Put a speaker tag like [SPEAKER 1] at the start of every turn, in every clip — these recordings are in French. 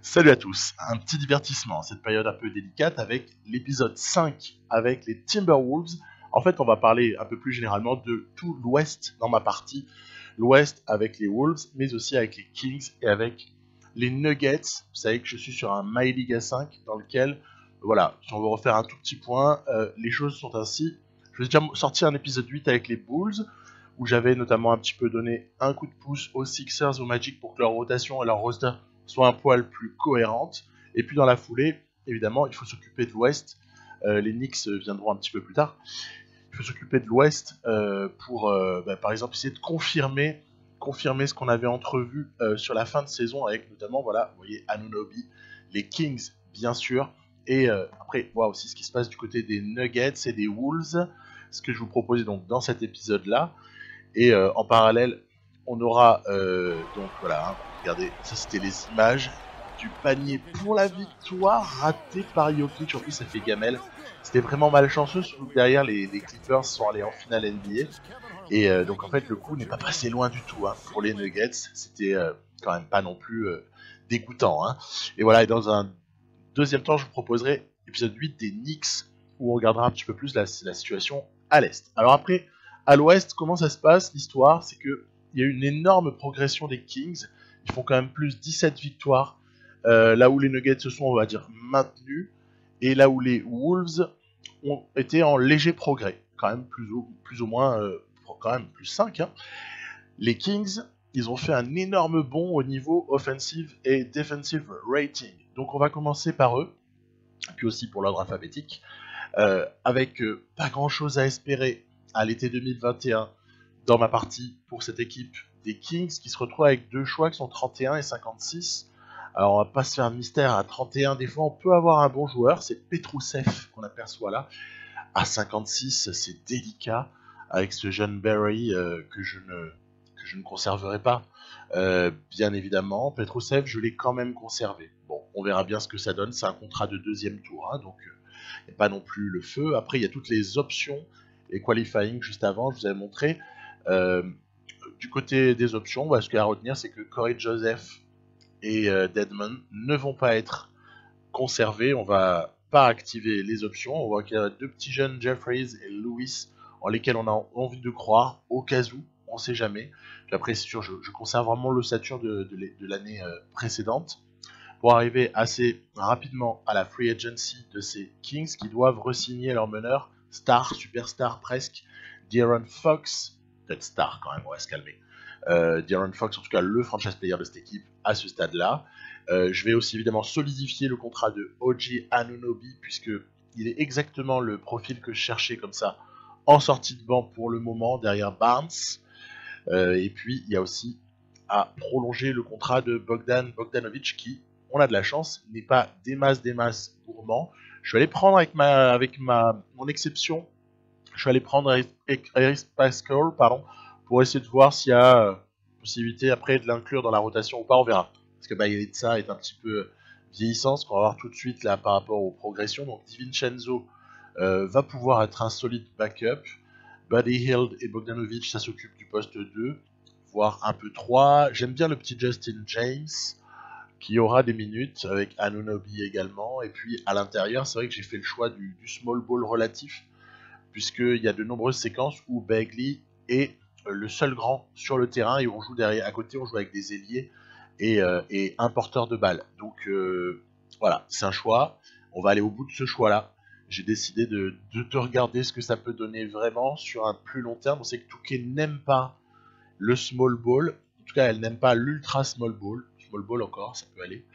[SPEAKER 1] Salut à tous, un petit divertissement, cette période un peu délicate avec l'épisode 5 avec les Timberwolves. En fait, on va parler un peu plus généralement de tout l'Ouest dans ma partie. L'Ouest avec les Wolves, mais aussi avec les Kings et avec les Nuggets. Vous savez que je suis sur un My League A5 dans lequel, voilà, si on veut refaire un tout petit point, les choses sont ainsi. Je vais déjà sortir un épisode 8 avec les Bulls, où j'avais notamment un petit peu donné un coup de pouce aux Sixers, au Magic pour que leur rotation et leur roster soit un poil plus cohérente. Et puis dans la foulée, évidemment, il faut s'occuper de l'Ouest. Les Knicks viendront un petit peu plus tard. Il faut s'occuper de l'Ouest pour, par exemple, essayer de confirmer ce qu'on avait entrevu sur la fin de saison avec notamment, voilà, vous voyez, Anunoby, les Kings, bien sûr. Et après, voir aussi ce qui se passe du côté des Nuggets et des Wolves, ce que je vous proposais donc dans cet épisode-là. Et en parallèle, on aura donc voilà, hein, regardez, ça c'était les images du panier pour la victoire raté par Jokic. En plus, ça fait gamelle. C'était vraiment malchanceux, surtout que derrière les Clippers sont allés en finale NBA. Et donc en fait, le coup n'est pas passé loin du tout hein, pour les Nuggets. C'était quand même pas non plus dégoûtant. Hein. Et voilà, et dans un deuxième temps, je vous proposerai l'épisode 8 des Knicks, où on regardera un petit peu plus la situation à l'Est. Alors après, à l'Ouest, comment ça se passe l'histoire? C'est qu'il y a eu une énorme progression des Kings. Ils font quand même plus 17 victoires. Là où les Nuggets se sont, on va dire, maintenus. Et là où les Wolves ont été en léger progrès. Quand même plus ou moins, quand même plus 5. Hein. Les Kings, ils ont fait un énorme bond au niveau offensive et defensive rating. Donc on va commencer par eux, puis aussi pour l'ordre alphabétique, avec pas grand chose à espérer à l'été 2021 dans ma partie pour cette équipe des Kings qui se retrouve avec deux choix qui sont 31 et 56. Alors on va pas se faire un mystère, à 31 des fois on peut avoir un bon joueur, c'est Petrousev qu'on aperçoit là. À 56 c'est délicat avec ce jeune Barry que je ne conserverai pas. Bien évidemment, Petrousev je l'ai quand même conservé. Bon, on verra bien ce que ça donne, c'est un contrat de deuxième tour, hein, donc il n'y a pas non plus le feu. Après, il y a toutes les options et qualifying juste avant, je vous avais montré. Du côté des options, ce qu'il y a à retenir, c'est que Corey Joseph et Deadman ne vont pas être conservés. On va pas activer les options. On voit qu'il y a deux petits jeunes, Jeffries et Lewis, en lesquels on a envie de croire, au cas où, on sait jamais. Puis après, c'est sûr, je conserve vraiment l'ossature de l'année précédente pour arriver assez rapidement à la free agency de ces Kings qui doivent re-signer leur meneur, star, superstar presque, De'Aaron Fox, peut-être star quand même, on va se calmer. De'Aaron Fox, en tout cas le franchise player de cette équipe à ce stade-là. Je vais aussi évidemment solidifier le contrat de OG Anunoby puisque il est exactement le profil que je cherchais comme ça en sortie de banc pour le moment derrière Barnes. Et puis il y a aussi à prolonger le contrat de Bogdan Bogdanovic qui, on a de la chance, n'est pas des masses gourmand. Je vais aller prendre avec mon exception, je vais aller prendre Harris Pascal, pour essayer de voir s'il y a possibilité après de l'inclure dans la rotation ou pas, on verra. Parce que Bjelica est un petit peu vieillissant, ce qu'on va voir tout de suite là par rapport aux progressions. Donc DiVincenzo va pouvoir être un solide backup. Buddy Hield et Bogdanovic, ça s'occupe du poste 2, voire un peu 3. J'aime bien le petit Justin James, qui aura des minutes, avec Anunoby également. Et puis à l'intérieur, c'est vrai que j'ai fait le choix du small ball relatif, puisqu'il y a de nombreuses séquences où Bagley est le seul grand sur le terrain et on joue derrière, à côté, on joue avec des ailiers et un porteur de balle. Donc voilà, c'est un choix. On va aller au bout de ce choix-là. J'ai décidé de te regarder ce que ça peut donner vraiment sur un plus long terme. On sait que Touquet n'aime pas le small ball. En tout cas, elle n'aime pas l'ultra small ball. Small ball encore, ça peut aller.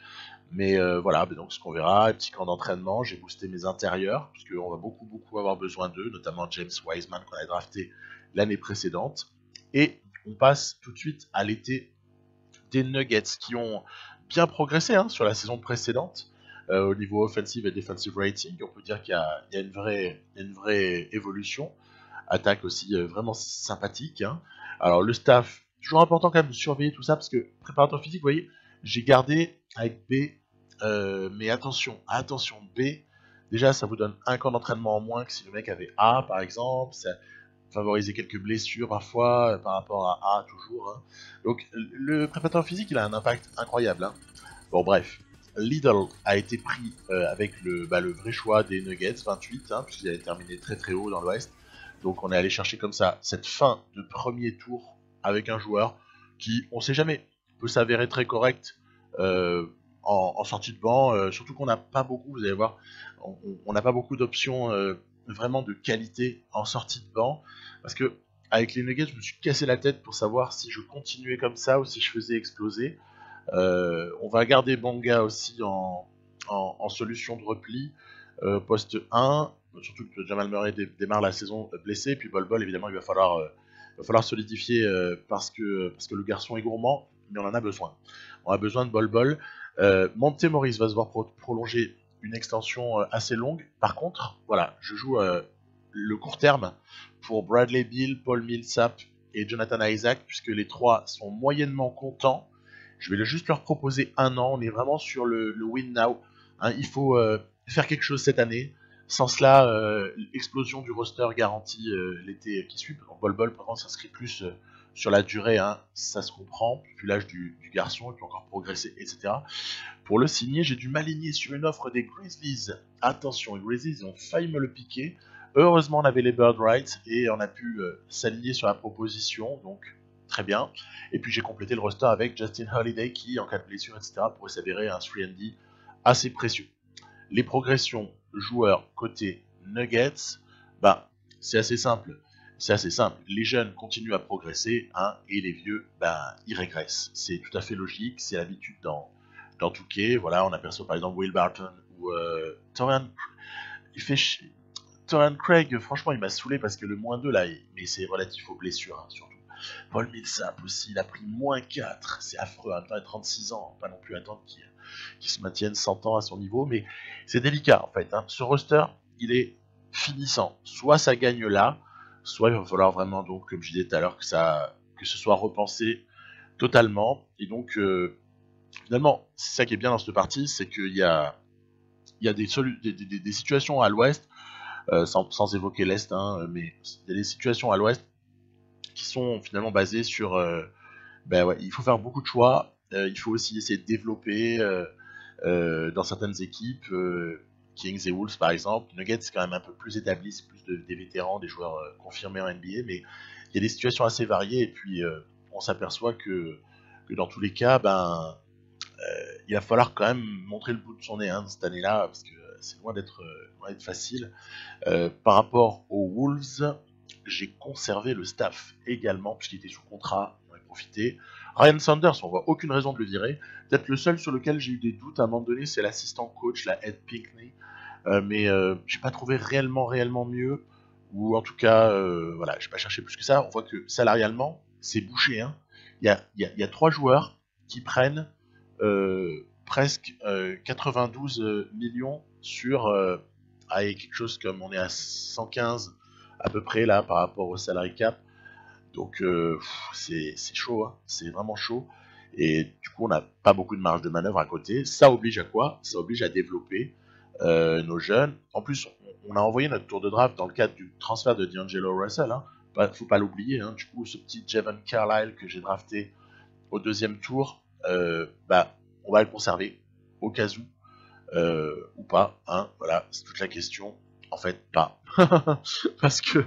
[SPEAKER 1] Mais voilà, donc ce qu'on verra, un petit camp d'entraînement, j'ai boosté mes intérieurs, puisqu'on va beaucoup avoir besoin d'eux, notamment James Wiseman qu'on a drafté l'année précédente. Et on passe tout de suite à l'été des Nuggets, qui ont bien progressé hein, sur la saison précédente, au niveau offensive et defensive rating. On peut dire qu'il y a une vraie évolution. Attaque aussi vraiment sympathique. Hein. Alors le staff, toujours important quand même de surveiller tout ça, parce que préparateur physique, vous voyez, j'ai gardé avec B, mais attention, B, déjà ça vous donne un camp d'entraînement en moins que si le mec avait A par exemple, ça favorisait quelques blessures parfois par rapport à A toujours. Hein. Donc le préparateur physique il a un impact incroyable. Hein. Bon bref, Lidl a été pris avec le vrai choix des Nuggets, 28, hein, puisqu'ils avaient terminé très très haut dans l'Ouest. Donc on est allé chercher comme ça cette fin de premier tour avec un joueur qui, on sait jamais, peut s'avérer très correct en sortie de banc, surtout qu'on n'a pas beaucoup, vous allez voir, on n'a pas beaucoup d'options vraiment de qualité en sortie de banc, parce que avec les Nuggets, je me suis cassé la tête pour savoir si je continuais comme ça ou si je faisais exploser. On va garder Banga aussi en solution de repli, poste 1, surtout que Jamal Murray démarre la saison blessé, puis Bol Bol, évidemment, il va falloir solidifier parce que le garçon est gourmand, mais on en a besoin. On a besoin de Bol Bol. Monte Morris va se voir prolonger une extension assez longue. Par contre, voilà, je joue le court terme pour Bradley Beal, Paul Millsap et Jonathan Isaac, puisque les trois sont moyennement contents. Je vais juste leur proposer un an. On est vraiment sur le win now. Hein, il faut faire quelque chose cette année. Sans cela, l'explosion du roster garantie l'été qui suit. Bol Bol, par contre, s'inscrit plus sur la durée. Hein, ça se comprend. Puis l'âge du garçon, il peut encore progresser, etc. Pour le signer, j'ai dû m'aligner sur une offre des Grizzlies. Attention, les Grizzlies ils ont failli me le piquer. Heureusement, on avait les bird rights et on a pu s'aligner sur la proposition. Donc, très bien. Et puis j'ai complété le roster avec Justin Holiday qui, en cas de blessure, etc., pourrait s'avérer un 3&D assez précieux. Les progressions joueurs côté Nuggets, c'est assez simple. Les jeunes continuent à progresser, hein, et les vieux, ils régressent. C'est tout à fait logique, c'est l'habitude dans 2K. Voilà, on aperçoit par exemple Will Barton ou Torian. Torian Craig, franchement, il m'a saoulé parce que le -2 là, mais c'est relatif aux blessures, hein, surtout. Paul Millsap aussi, il a pris -4. C'est affreux, en même temps, il a 36 ans. Pas non plus attendre qu'il se maintienne 100 ans à son niveau, mais c'est délicat en fait. Hein. Ce roster, il est finissant. Soit ça gagne là, soit il va falloir vraiment, donc, comme je disais tout à l'heure, que ce soit repensé totalement. Et donc, finalement, c'est ça qui est bien dans cette partie, c'est qu'il y a des situations à l'ouest, sans évoquer l'est, hein, mais il y a des situations à l'ouest qui sont finalement basées sur il faut faire beaucoup de choix, il faut aussi essayer de développer dans certaines équipes, Kings et Wolves par exemple. Nuggets c'est quand même un peu plus établi, c'est plus des vétérans, des joueurs confirmés en NBA, mais il y a des situations assez variées et puis on s'aperçoit que dans tous les cas, il va falloir quand même montrer le bout de son nez cette année-là, parce que c'est loin d'être facile. Par rapport aux Wolves, j'ai conservé le staff également, puisqu'il était sous contrat, on en a profité. Ryan Saunders, on voit aucune raison de le virer. Peut-être le seul sur lequel j'ai eu des doutes à un moment donné, c'est l'assistant coach, la Ed Pinckney. Mais j'ai pas trouvé réellement mieux, ou en tout cas, j'ai pas cherché plus que ça. On voit que salarialement, c'est bouché. Hein. Il y a 3 joueurs qui prennent presque 92 millions sur quelque chose comme on est à 115 à peu près là par rapport au salary cap. Donc c'est chaud, hein. C'est vraiment chaud. Et du coup, on n'a pas beaucoup de marge de manœuvre à côté. Ça oblige à quoi? Ça oblige à développer nos jeunes. En plus, on a envoyé notre tour de draft dans le cadre du transfert de D'Angelo Russell. Hein. Faut pas l'oublier. Hein. Du coup, ce petit Javon Carlyle que j'ai drafté au 2e tour, on va le conserver au cas où, ou pas. Hein. Voilà, c'est toute la question. En fait, pas. Parce que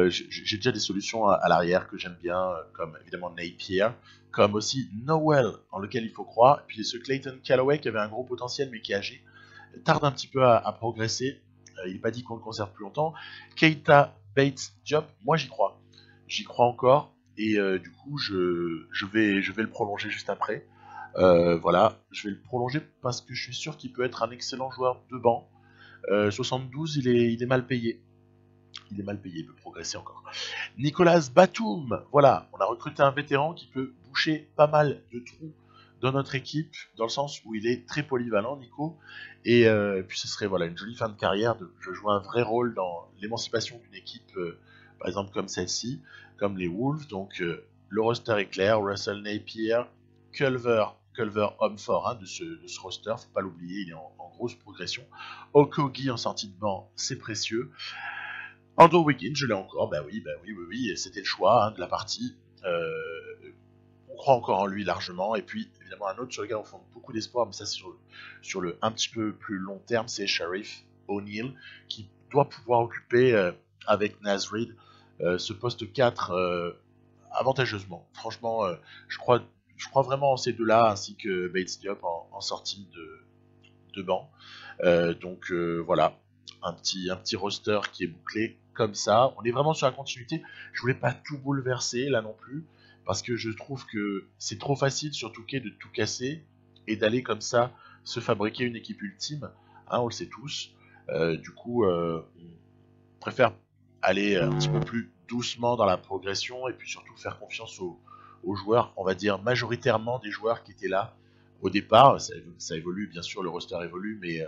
[SPEAKER 1] j'ai déjà des solutions à l'arrière que j'aime bien, comme évidemment Napier, comme aussi Noel, en lequel il faut croire, et puis ce Clayton Calloway qui avait un gros potentiel mais qui est âgé, tarde un petit peu à progresser, il n'est pas dit qu'on le conserve plus longtemps. Keita Bates Diop, moi j'y crois encore, et du coup je vais le prolonger juste après. Voilà, je vais le prolonger parce que je suis sûr qu'il peut être un excellent joueur de banc. 72, il est mal payé. Il peut progresser encore. Nicolas Batum, voilà, on a recruté un vétéran qui peut boucher pas mal de trous dans notre équipe, dans le sens où il est très polyvalent, Nico, et puis ce serait une jolie fin de carrière de jouer un vrai rôle dans l'émancipation d'une équipe, par exemple comme celle-ci, comme les Wolves. Donc le roster est clair, Russell Napier, Culver homme fort, hein, de ce roster, faut pas l'oublier, il est en grosse progression. Okogie en sortie de banc, c'est précieux. Andrew Wiggins, je l'ai encore, oui, c'était le choix, hein, de la partie. On croit encore en lui largement, et puis évidemment un autre sur lequel on fonde beaucoup d'espoir, mais ça c'est sur le un petit peu plus long terme, c'est Sharif O'Neal, qui doit pouvoir occuper avec Naz Reid ce poste 4 avantageusement. Franchement, je crois vraiment en ces deux-là, ainsi que Bates Diop en sortie de banc. Donc voilà, un petit roster qui est bouclé comme ça. On est vraiment sur la continuité. Je voulais pas tout bouleverser là non plus, parce que je trouve que c'est trop facile sur Touquet de tout casser et d'aller comme ça se fabriquer une équipe ultime. Hein, on le sait tous. Du coup, on préfère aller un petit peu plus doucement dans la progression et puis surtout faire confiance aux joueurs, on va dire majoritairement des joueurs qui étaient là au départ. Ça évolue, bien sûr, le roster évolue, mais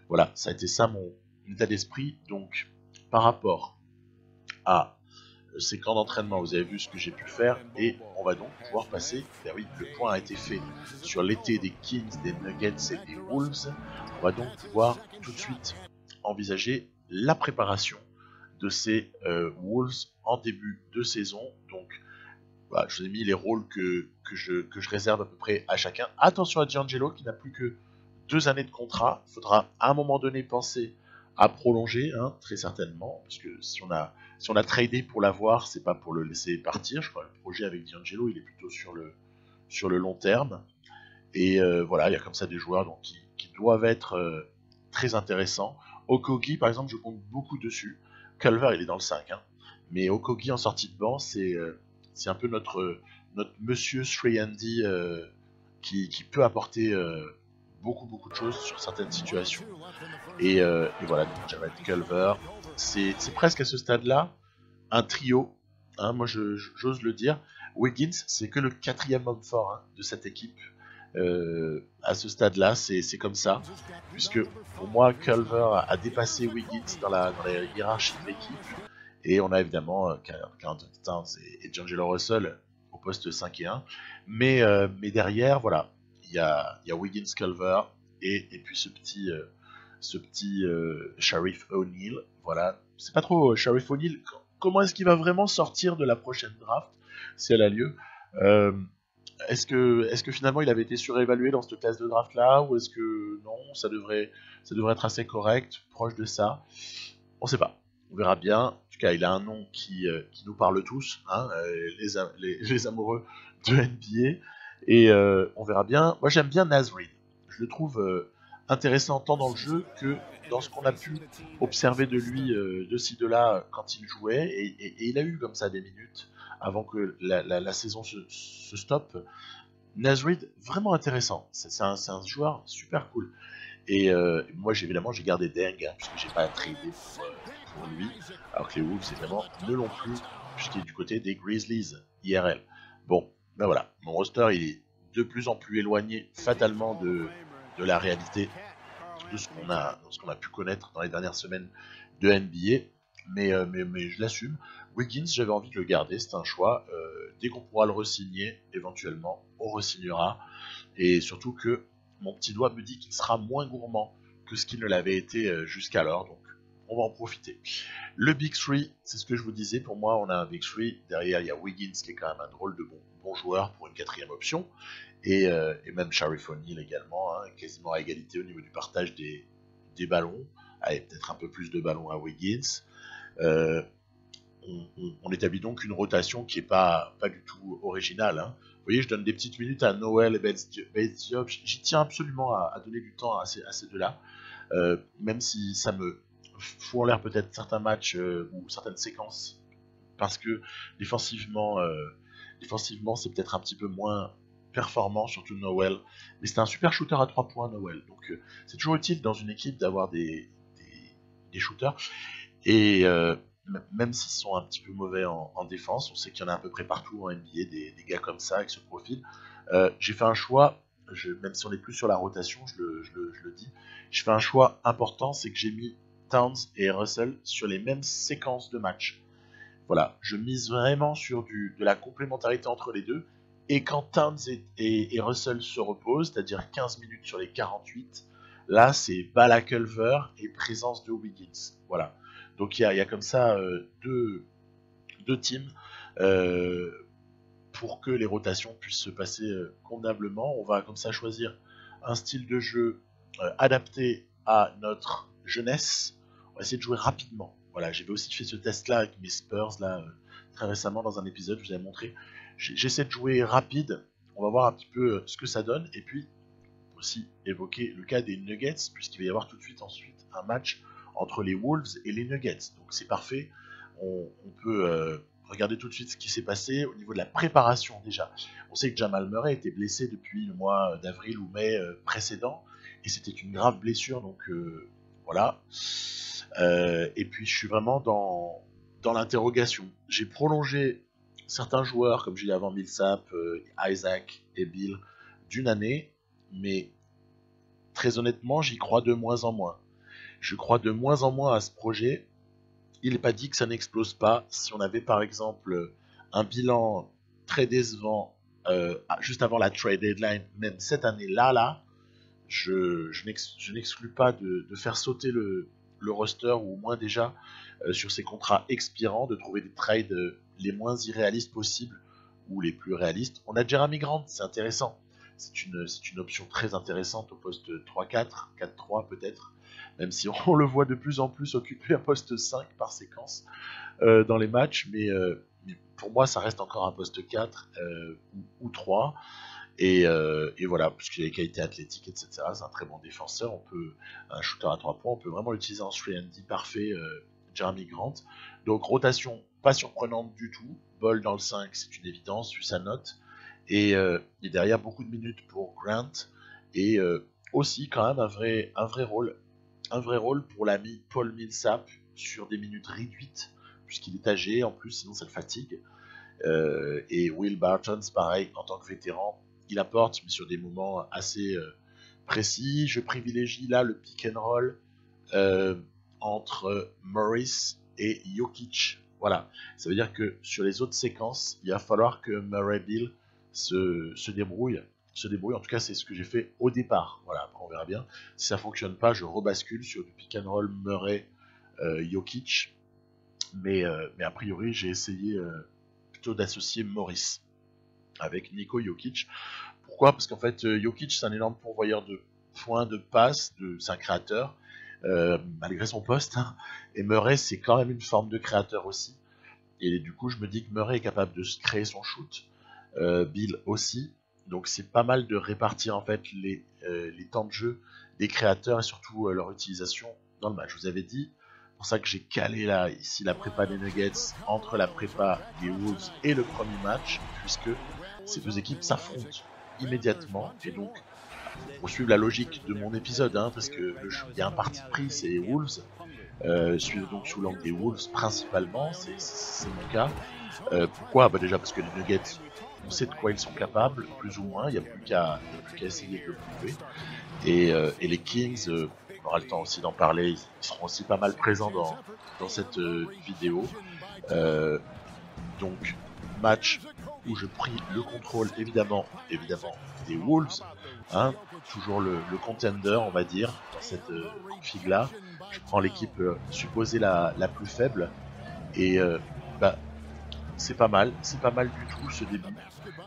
[SPEAKER 1] voilà, ça a été ça mon état d'esprit. Donc, par rapport à ces camps d'entraînement, vous avez vu ce que j'ai pu faire et on va donc pouvoir passer. Ben oui, le point a été fait sur l'été des Kings, des Nuggets et des Wolves. On va donc pouvoir tout de suite envisager la préparation de ces Wolves en début de saison. Donc, voilà, je vous ai mis les rôles que je réserve à peu près à chacun. Attention à D'Angelo qui n'a plus que 2 années de contrat. Il faudra à un moment donné penser à prolonger, hein, très certainement, parce que si on a tradé pour l'avoir, c'est pas pour le laisser partir. Je crois que le projet avec D'Angelo, il est plutôt sur le long terme. Et voilà, il y a comme ça des joueurs donc, qui doivent être très intéressants. Okogie, par exemple, je compte beaucoup dessus. Culver, il est dans le 5, hein. Mais Okogie en sortie de banc, c'est un peu notre monsieur Shreyandi qui peut apporter beaucoup de choses sur certaines situations. Et voilà, donc Jared Culver, c'est presque à ce stade-là un trio, hein, moi j'ose le dire. Wiggins, c'est que le 4e homme fort, hein, de cette équipe. À ce stade-là, c'est comme ça, puisque pour moi, Culver a dépassé Wiggins dans la hiérarchie de l'équipe, et on a évidemment Karl Anthony Towns et D'Angelo Russell au poste 5 et 1, mais derrière, voilà, il y a Wiggins, Culver, et puis ce petit Sharif O'Neal, voilà, c'est pas trop Sharif O'Neal, comment est-ce qu'il va vraiment sortir de la prochaine draft, si elle a lieu. Est-ce que finalement il avait été surévalué dans cette classe de draft là, ou est-ce que non, ça devrait être assez correct, proche de ça. On sait pas, on verra bien. En tout cas, il a un nom qui nous parle tous, hein, les amoureux de NBA, et on verra bien. Moi j'aime bien Naz Reid, je le trouve intéressant tant dans le jeu que dans ce qu'on a pu observer de lui de ci de là quand il jouait, et il a eu comme ça des minutes avant que la saison se stoppe. Naz Reid, vraiment intéressant. C'est un joueur super cool. Et moi, évidemment, j'ai gardé Deng, hein, puisque j'ai pas tradé pour lui. Alors que les Wolves, évidemment, ne l'ont plus, puisqu'il est du côté des Grizzlies, IRL. Bon, ben voilà. Mon roster, il est de plus en plus éloigné, fatalement, de la réalité de ce qu'on a pu connaître dans les dernières semaines de NBA. Mais je l'assume. Wiggins, j'avais envie de le garder, c'est un choix. Dès qu'on pourra le re-signer, éventuellement, on re-signera. Et surtout que mon petit doigt me dit qu'il sera moins gourmand que ce qu'il ne l'avait été jusqu'alors, donc on va en profiter. Le Big 3, c'est ce que je vous disais, pour moi on a un Big 3, derrière il y a Wiggins qui est quand même un drôle de bon joueur pour une 4e option, et même Sharif O'Neal également, hein, quasiment à égalité au niveau du partage des ballons, avec peut-être un peu plus de ballons à Wiggins. On établit donc une rotation qui n'est pas du tout originale, hein. Vous voyez, je donne des petites minutes à Noel et Bates Diop. J'y tiens absolument à donner du temps à ces deux-là, même si ça me fout en l'air peut-être certains matchs ou certaines séquences, parce que défensivement, c'est peut-être un petit peu moins performant, surtout Noel. Mais c'est un super shooter à 3 points, Noel. Donc c'est toujours utile dans une équipe d'avoir des shooters. Et même s'ils sont un petit peu mauvais en défense, on sait qu'il y en a à peu près partout en NBA, des gars comme ça, avec ce profil. J'ai fait un choix, même si on n'est plus sur la rotation, je le dis, j'ai fait un choix important, c'est que j'ai mis Towns et Russell sur les mêmes séquences de match. Voilà, je mise vraiment sur de la complémentarité entre les deux, et quand Towns et Russell se reposent, c'est-à-dire 15 minutes sur les 48, là c'est Bala Culver et présence de Wiggins. Voilà. Donc il y a comme ça deux teams pour que les rotations puissent se passer convenablement. On va comme ça choisir un style de jeu adapté à notre jeunesse. On va essayer de jouer rapidement. Voilà, j'avais aussi fait ce test-là avec mes Spurs là très récemment dans un épisode, je vous avais montré. J'essaie de jouer rapide. On va voir un petit peu ce que ça donne. Et puis aussi évoquer le cas des Nuggets, puisqu'il va y avoir tout de suite ensuite un match entre les Wolves et les Nuggets. Donc c'est parfait. On peut regarder tout de suite ce qui s'est passé au niveau de la préparation déjà. On sait que Jamal Murray était blessé depuis le mois d'avril ou mai précédent, et c'était une grave blessure, donc voilà. Et puis je suis vraiment dans l'interrogation. J'ai prolongé certains joueurs, comme j'ai dit avant, Millsap, Isaac et Bill, d'une année, mais très honnêtement, j'y crois de moins en moins. Je crois de moins en moins à ce projet. Il n'est pas dit que ça n'explose pas. Si on avait par exemple un bilan très décevant juste avant la trade deadline, même cette année-là, je n'exclus pas de faire sauter le roster, ou au moins déjà sur ces contrats expirants, de trouver des trades les moins irréalistes possibles ou les plus réalistes. On a Jeremy Grant, c'est intéressant. C'est une option très intéressante au poste 3-4, 4-3 peut-être, même si on le voit de plus en plus occuper un poste 5 par séquence dans les matchs, mais pour moi ça reste encore un poste 4 ou 3, et voilà, puisqu'il a les qualités athlétiques, etc. C'est un très bon défenseur, un shooter à 3 points, on peut vraiment l'utiliser en 3&D parfait, Jeremy Grant. Donc rotation pas surprenante du tout, Ball dans le 5 c'est une évidence vu sa note, et derrière beaucoup de minutes pour Grant, et aussi quand même un vrai rôle pour l'ami Paul Millsap sur des minutes réduites, puisqu'il est âgé en plus, sinon ça le fatigue. Et Will Barton, pareil, en tant que vétéran, il apporte, mais sur des moments assez précis. Je privilégie là le pick and roll entre Morris et Jokic. Voilà, ça veut dire que sur les autres séquences, il va falloir que Murray Bill se débrouille. En tout cas, c'est ce que j'ai fait au départ. Voilà, après on verra bien. Si ça fonctionne pas, je rebascule sur du pick and roll Murray Jokic. Mais a priori, j'ai essayé plutôt d'associer Morris avec Nico Jokic. Pourquoi ? Parce qu'en fait, Jokic, c'est un énorme pourvoyeur de points, de passes, c'est un créateur, malgré son poste. Hein. Et Murray, c'est quand même une forme de créateur aussi. Et du coup, je me dis que Murray est capable de se créer son shoot. Bill aussi. Donc c'est pas mal de répartir en fait les temps de jeu des créateurs et surtout leur utilisation dans le match. Je vous avais dit, c'est pour ça que j'ai calé là ici la prépa des Nuggets entre la prépa des Wolves et le premier match, puisque ces deux équipes s'affrontent immédiatement. Et donc, pour suivre la logique de mon épisode, hein, parce que il y a un parti pris, c'est les Wolves. Suivre donc sous l'angle des Wolves principalement, c'est mon cas. Pourquoi ? Déjà parce que les Nuggets, on sait de quoi ils sont capables, plus ou moins, il n'y a plus qu'à essayer de le prouver. Et les Kings, on aura le temps aussi d'en parler, ils seront aussi pas mal présents dans cette vidéo. Donc, match où je pris le contrôle, évidemment des Wolves, hein, toujours le contender, on va dire, dans cette config-là. Je prends l'équipe supposée la plus faible, et c'est pas mal du tout ce début.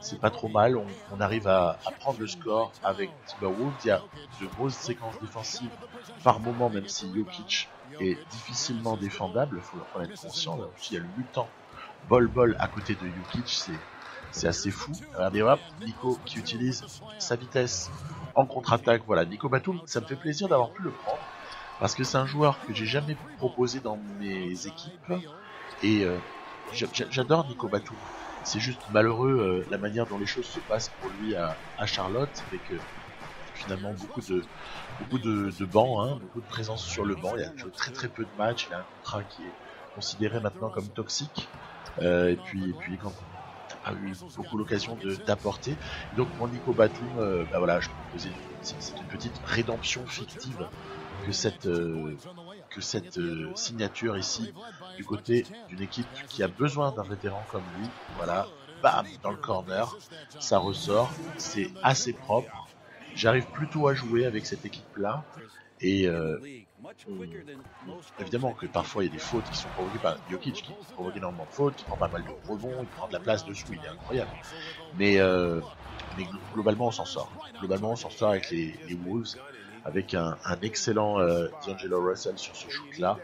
[SPEAKER 1] C'est pas trop mal, on arrive à prendre le score avec Timberwolves. Il y a de grosses séquences défensives par moment, même si Jokic est difficilement défendable, il faut en être conscient. Là, il y a le mutant Bol à côté de Jokic, c'est assez fou. Regardez, hop, Nico qui utilise sa vitesse en contre-attaque. Voilà, Nico Batum, ça me fait plaisir d'avoir pu le prendre, parce que c'est un joueur que j'ai jamais proposé dans mes équipes, et j'adore Nico Batum. C'est juste malheureux la manière dont les choses se passent pour lui à Charlotte, avec finalement beaucoup de bancs, hein, beaucoup de présence sur le banc. Il a joué très peu de matchs, il a un contrat qui est considéré maintenant comme toxique, et puis quand on a eu beaucoup l'occasion d'apporter. Donc pour Nico Batum, voilà, je proposais c'est une petite rédemption fictive que cette signature ici du côté d'une équipe qui a besoin d'un vétéran comme lui. Voilà, bam, dans le corner, ça ressort, c'est assez propre, j'arrive plutôt à jouer avec cette équipe-là. Et évidemment que parfois il y a des fautes qui sont provoquées par Jokic, qui provoque énormément de fautes, qui prend pas mal de rebonds, il prend de la place dessous, il est incroyable. Mais globalement on s'en sort. Globalement on s'en sort avec les Wolves, avec un excellent D'Angelo Russell sur ce shoot-là,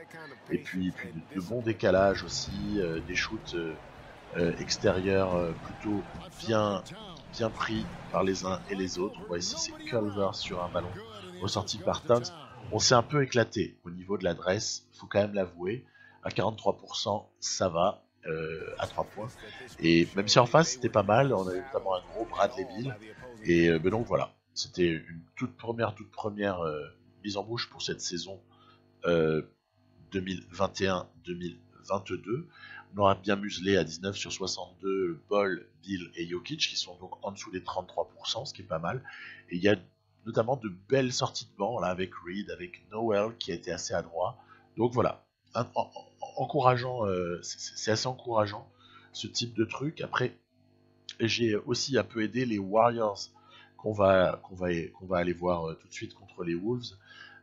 [SPEAKER 1] et puis de bons décalages aussi, des shoots extérieurs plutôt bien pris par les uns et les autres. On voit ici c'est Culver sur un ballon ressorti par Towns. On s'est un peu éclaté au niveau de l'adresse, faut quand même l'avouer. À 43%, ça va, à 3 points. Et même si en face c'était pas mal, on avait notamment un gros Bradley Beal. Et donc voilà, c'était une toute première mise en bouche pour cette saison 2021-2022. On aura bien muselé à 19 sur 62 Ball, Beal et Jokic, qui sont donc en dessous des 33%, ce qui est pas mal. Et il y a notamment de belles sorties de banc, là, avec Reed, avec Noel, qui a été assez adroit. Donc voilà, encourageant, c'est assez encourageant, ce type de truc. Après, j'ai aussi un peu aidé les Warriors, qu'on va aller voir tout de suite contre les Wolves.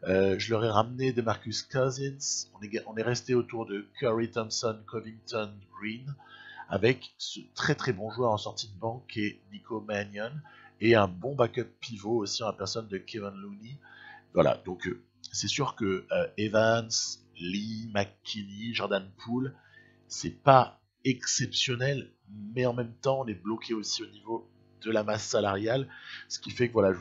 [SPEAKER 1] Je leur ai ramené DeMarcus Cousins. On est resté autour de Curry, Thompson, Covington, Green, avec ce très très bon joueur en sortie de banc qui est Nico Mannion, et un bon backup pivot aussi en la personne de Kevin Looney. Voilà, donc c'est sûr que Evans, Lee, McKinney, Jordan Poole, c'est pas exceptionnel, mais en même temps on est bloqué aussi au niveau de la masse salariale, ce qui fait que voilà,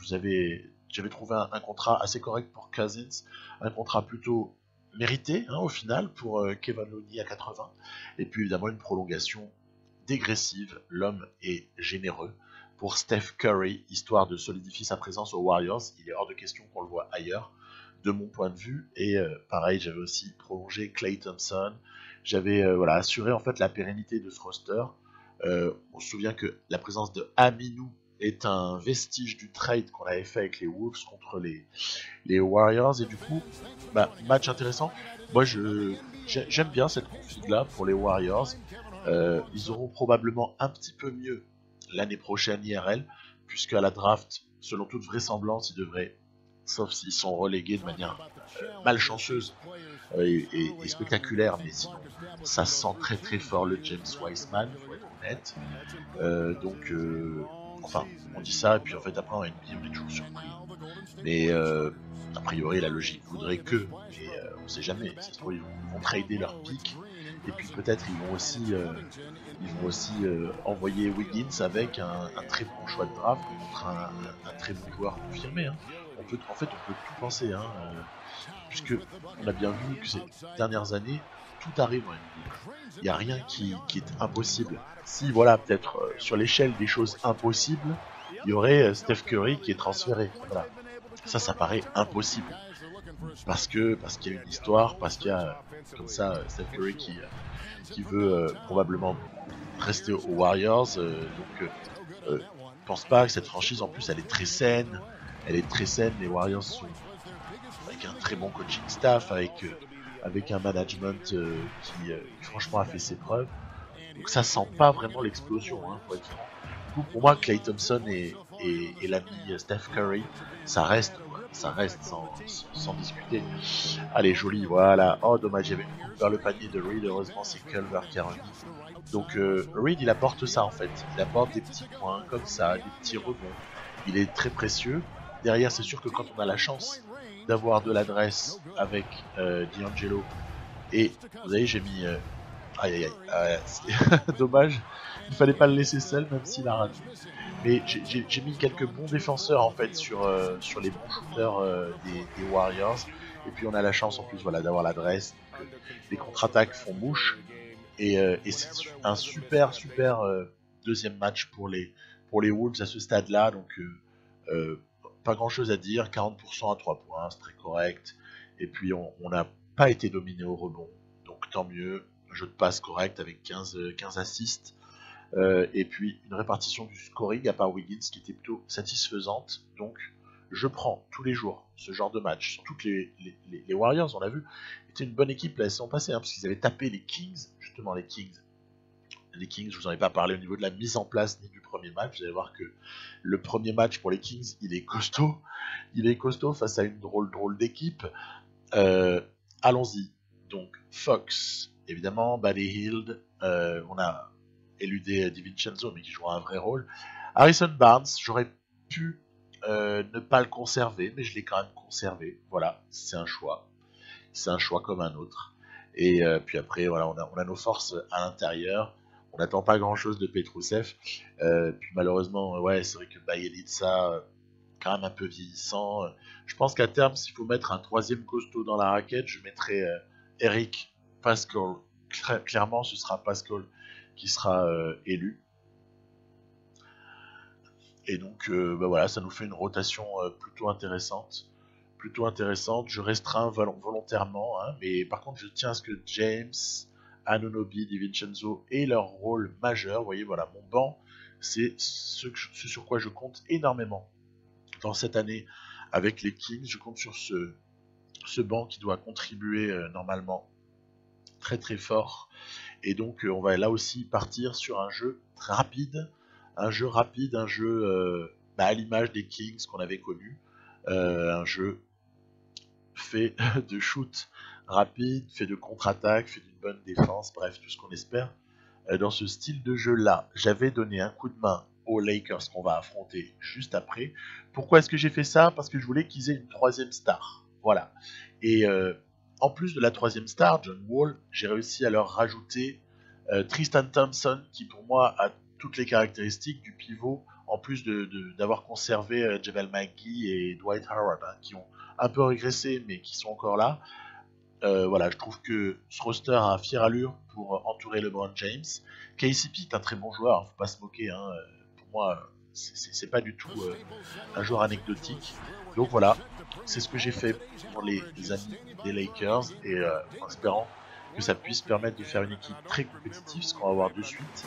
[SPEAKER 1] j'avais trouvé un contrat assez correct pour Cousins, un contrat plutôt mérité au final pour Kevin Looney à 80, et puis évidemment une prolongation dégressive, l'homme est généreux, pour Steph Curry, histoire de solidifier sa présence aux Warriors. Il est hors de question qu'on le voit ailleurs, de mon point de vue. Et pareil, j'avais aussi prolongé Klay Thompson. J'avais assuré en fait la pérennité de ce roster. On se souvient que la présence de Aminou est un vestige du trade qu'on avait fait avec les Wolves contre les Warriors. Et du coup, match intéressant. Moi, j'aime bien cette config-là pour les Warriors. Ils auront probablement un petit peu mieux l'année prochaine IRL, puisque à la draft, selon toute vraisemblance, ils devraient, sauf s'ils sont relégués de manière malchanceuse et spectaculaire, mais sinon ça sent très très fort le James Wiseman, faut être honnête. Enfin, on dit ça, et puis en fait après en NBA on est toujours surpris. Mais a priori la logique voudrait que, mais on sait jamais, ça se trouve ils vont trader leur pick, et puis peut-être ils vont aussi envoyer Wiggins avec un très bon choix de draft contre un très bon joueur confirmé. On peut tout penser, puisque on a bien vu que ces dernières années, tout arrive en NBA. Il n'y a rien qui est impossible. Si voilà, peut-être sur l'échelle des choses impossibles, il y aurait Steph Curry qui est transféré. Voilà. Ça paraît impossible. Parce qu'il y a une histoire, parce qu'il y a comme ça Steph Curry qui veut probablement rester aux Warriors. Pense pas que cette franchise en plus elle est très saine. Les Warriors sont avec un très bon coaching staff, avec un management qui franchement a fait ses preuves. Donc ça sent pas vraiment l'explosion, pour être franc. Du coup, pour moi, Klay Thompson et l'ami Steph Curry, ça reste sans discuter. Allez, joli, voilà. Oh, dommage, il y avait une coupe vers le panier de Reed. Heureusement, c'est Culver qui a remis. Donc, Reed, il apporte ça en fait. Il apporte des petits points comme ça, des petits rebonds. Il est très précieux. Derrière, c'est sûr que quand on a la chance d'avoir de l'adresse avec D'Angelo, et vous voyez, j'ai mis. Aïe, c'est dommage. Il fallait pas le laisser seul, même s'il a raté. Mais j'ai mis quelques bons défenseurs en fait sur les bons shooters des Warriors. Et puis on a la chance en plus d'avoir l'adresse. Donc, les contre-attaques font mouche. Et c'est un super deuxième match pour les Wolves à ce stade-là. Donc pas grand-chose à dire. 40% à 3 points, c'est très correct. Et puis on n'a pas été dominé au rebond. Donc tant mieux. Jeu de passe correct avec 15 assists. Et puis une répartition du scoring à part Wiggins qui était plutôt satisfaisante. Donc je prends tous les jours ce genre de match. Surtout que les Warriors, on l'a vu, étaient une bonne équipe la saison passée, parce qu'ils avaient tapé les Kings, justement les Kings. Les Kings, je vous en ai pas parlé au niveau de la mise en place ni du premier match. Vous allez voir que le premier match pour les Kings, il est costaud. Il est costaud face à une drôle d'équipe. Allons-y. Donc, Fox, évidemment, Buddy Hield. On a éludé DiVincenzo, mais qui jouera un vrai rôle. Harrison Barnes, j'aurais pu ne pas le conserver, mais je l'ai quand même conservé. Voilà, c'est un choix. C'est un choix comme un autre. Et puis après, voilà, on a nos forces à l'intérieur. On n'attend pas grand-chose de Petrousev. Puis malheureusement, ouais, c'est vrai que Bjelica, quand même un peu vieillissant. Je pense qu'à terme, s'il faut mettre un troisième costaud dans la raquette, je mettrai Eric Pascal. Clairement, ce sera Pascal qui sera élu. Et donc, voilà, ça nous fait une rotation plutôt intéressante. Je restreins volontairement, hein, mais par contre, je tiens à ce que James, Anunoby, DiVincenzo aient leur rôle majeur. Vous voyez, voilà, mon banc, c'est ce sur quoi je compte énormément dans cette année avec les Kings. Je compte sur ce banc qui doit contribuer normalement très très fort. Et donc, on va là aussi partir sur un jeu rapide, à l'image des Kings qu'on avait connus, un jeu fait de shoot rapide, fait de contre-attaque, fait d'une bonne défense, bref, tout ce qu'on espère. Dans ce style de jeu-là, j'avais donné un coup de main aux Lakers qu'on va affronter juste après. Pourquoi est-ce que j'ai fait ça? Parce que je voulais qu'ils aient une troisième star. Voilà. Et en plus de la troisième star, John Wall, j'ai réussi à leur rajouter Tristan Thompson, qui pour moi a toutes les caractéristiques du pivot, en plus d'avoir conservé Javel McGee et Dwight Howard, hein, qui ont un peu régressé, mais qui sont encore là. Voilà, je trouve que ce roster a fière allure pour entourer LeBron James. KCP est un très bon joueur, hein, faut pas se moquer. Hein, pour moi, c'est pas du tout un joueur anecdotique. Donc voilà, c'est ce que j'ai fait pour les amis des Lakers et en espérant que ça puisse permettre de faire une équipe très compétitive, ce qu'on va voir de suite.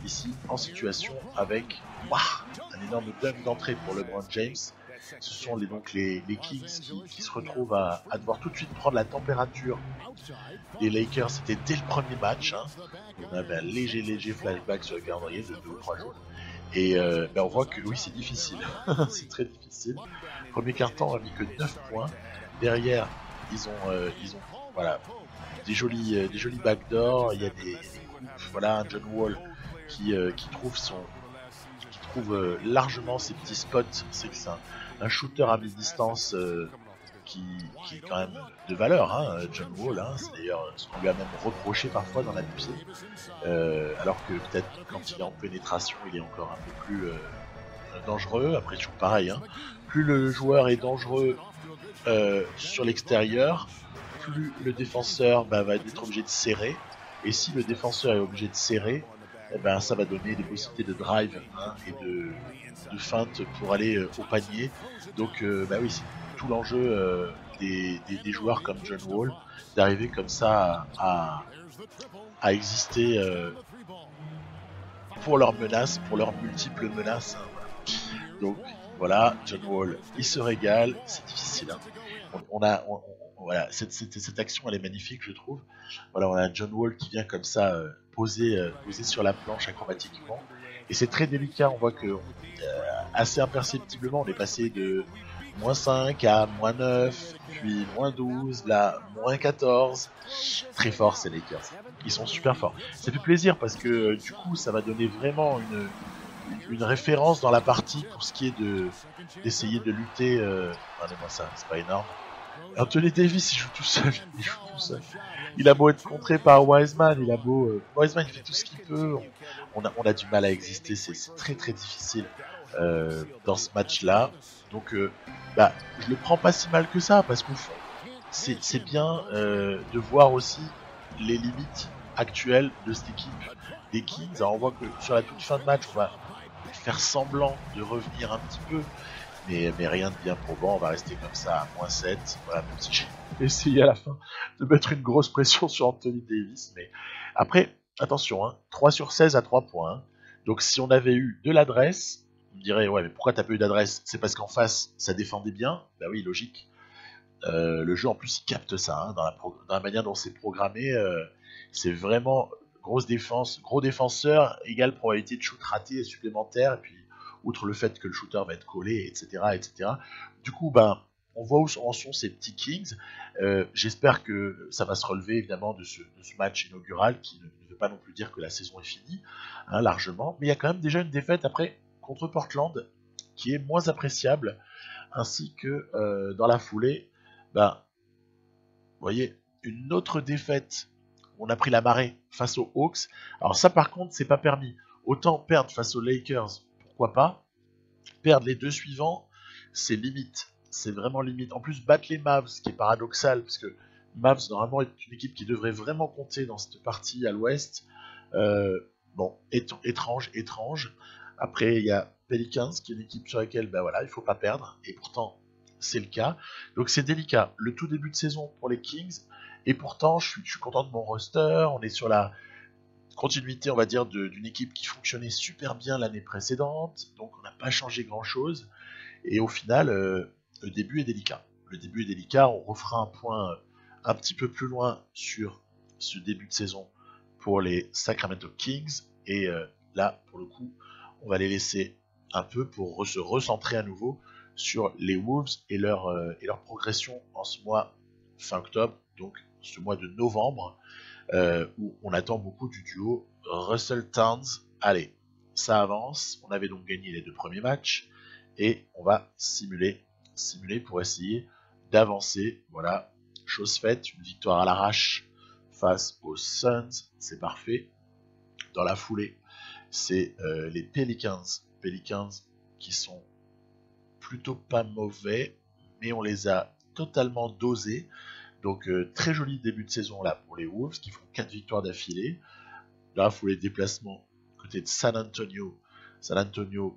[SPEAKER 1] Ici, en situation avec un énorme dunk d'entrée pour LeBron James. Ce sont les Kings qui se retrouvent à devoir tout de suite prendre la température des Lakers. C'était dès le premier match. Hein. On avait un léger flashback sur le calendrier de 2 ou 3 jours. Et on voit que oui, c'est difficile. C'est très difficile. Premier quart-temps, on a mis que 9 points. Derrière, ils ont voilà, des jolis backdoors. Il y a des coupes. Voilà, un John Wall qui trouve largement ses petits spots. C'est que c'est un shooter à mi-distance qui est quand même de valeur, hein, John Wall. Hein, c'est d'ailleurs ce qu'on lui a même reproché parfois dans la pied. Alors que peut-être quand il est en pénétration, il est encore un peu plus dangereux. Après, toujours pareil. Hein, plus le joueur est dangereux sur l'extérieur, plus le défenseur va être obligé de serrer. Et si le défenseur est obligé de serrer, ça va donner des possibilités de drive, hein, et de feinte pour aller au panier. Donc oui, c'est tout l'enjeu des joueurs comme John Wall d'arriver comme ça à exister pour leurs menaces, pour leurs multiples menaces. Hein. Donc voilà, John Wall, il se régale, c'est difficile. Hein. Voilà, cette action elle est magnifique, je trouve. Voilà, on a John Wall qui vient comme ça poser sur la planche acrobatiquement, et c'est très délicat. On voit que assez imperceptiblement on est passé de -5 à -9, puis -12, là -14. Très fort ces Lakers, ils sont super forts. Ça fait plaisir parce que du coup ça va donner vraiment une référence dans la partie pour ce qui est d'essayer de lutter. Regardez-moi ça, c'est pas énorme. Anthony Davis, il joue tout seul. Il a beau être contré par Wiseman, Wiseman il fait tout ce qu'il peut. On a du mal à exister, c'est très très difficile dans ce match-là. Donc je le prends pas si mal que ça, parce qu'au fond, c'est bien de voir aussi les limites actuelles de cette équipe des Kings. Alors on voit que sur la toute fin de match, on va faire semblant de revenir un petit peu, mais rien de bien probant. On va rester comme ça à -7. Voilà, même si j'ai essayé à la fin de mettre une grosse pression sur Anthony Davis, mais après, attention, hein, 3 sur 16 à 3 points. Hein. Donc si on avait eu de l'adresse, on me dirait, ouais, mais pourquoi t'as pas eu d'adresse? C'est parce qu'en face, ça défendait bien. Bah oui, logique. Le jeu, en plus, il capte ça, hein, dans la manière dont c'est programmé. C'est vraiment grosse défense, gros défenseur, égale probabilité de shoot raté supplémentaire, et puis outre le fait que le shooter va être collé, etc. etc. Du coup, ben, on voit où en sont ces petits Kings. J'espère que ça va se relever évidemment de ce match inaugural qui ne veut pas non plus dire que la saison est finie, hein, largement, mais il y a quand même déjà une défaite après contre Portland qui est moins appréciable, ainsi que dans la foulée, ben, vous voyez, une autre défaite. On a pris la marée face aux Hawks. Alors ça par contre, c'est pas permis. Autant perdre face aux Lakers, pourquoi pas. Perdre les deux suivants, c'est limite. C'est vraiment limite. En plus, battre les Mavs, ce qui est paradoxal, parce que Mavs, normalement, est une équipe qui devrait vraiment compter dans cette partie à l'ouest. Bon, étrange. Après, il y a Pelicans, qui est une équipe sur laquelle, ben voilà, il faut pas perdre. Et pourtant, c'est le cas. Donc c'est délicat. Le tout début de saison pour les Kings. Et pourtant, je suis content de mon roster. On est sur la continuité, on va dire, d'une équipe qui fonctionnait super bien l'année précédente. Donc on n'a pas changé grand-chose. Et au final, le début est délicat. Le début est délicat. On refera un point un petit peu plus loin sur ce début de saison pour les Sacramento Kings. Et là, pour le coup, on va les laisser un peu pour se recentrer à nouveau sur les Wolves et leur progression en ce mois fin octobre, donc ce mois de novembre, où on attend beaucoup du duo Russell Towns. Allez, ça avance. On avait donc gagné les 2 premiers matchs et on va simuler pour essayer d'avancer. Voilà, chose faite, une victoire à l'arrache face aux Suns, c'est parfait. Dans la foulée, c'est les Pelicans qui sont plutôt pas mauvais, mais on les a totalement dosés. Donc très joli début de saison là pour les Wolves qui font 4 victoires d'affilée. Là, il faut les déplacements côté de San Antonio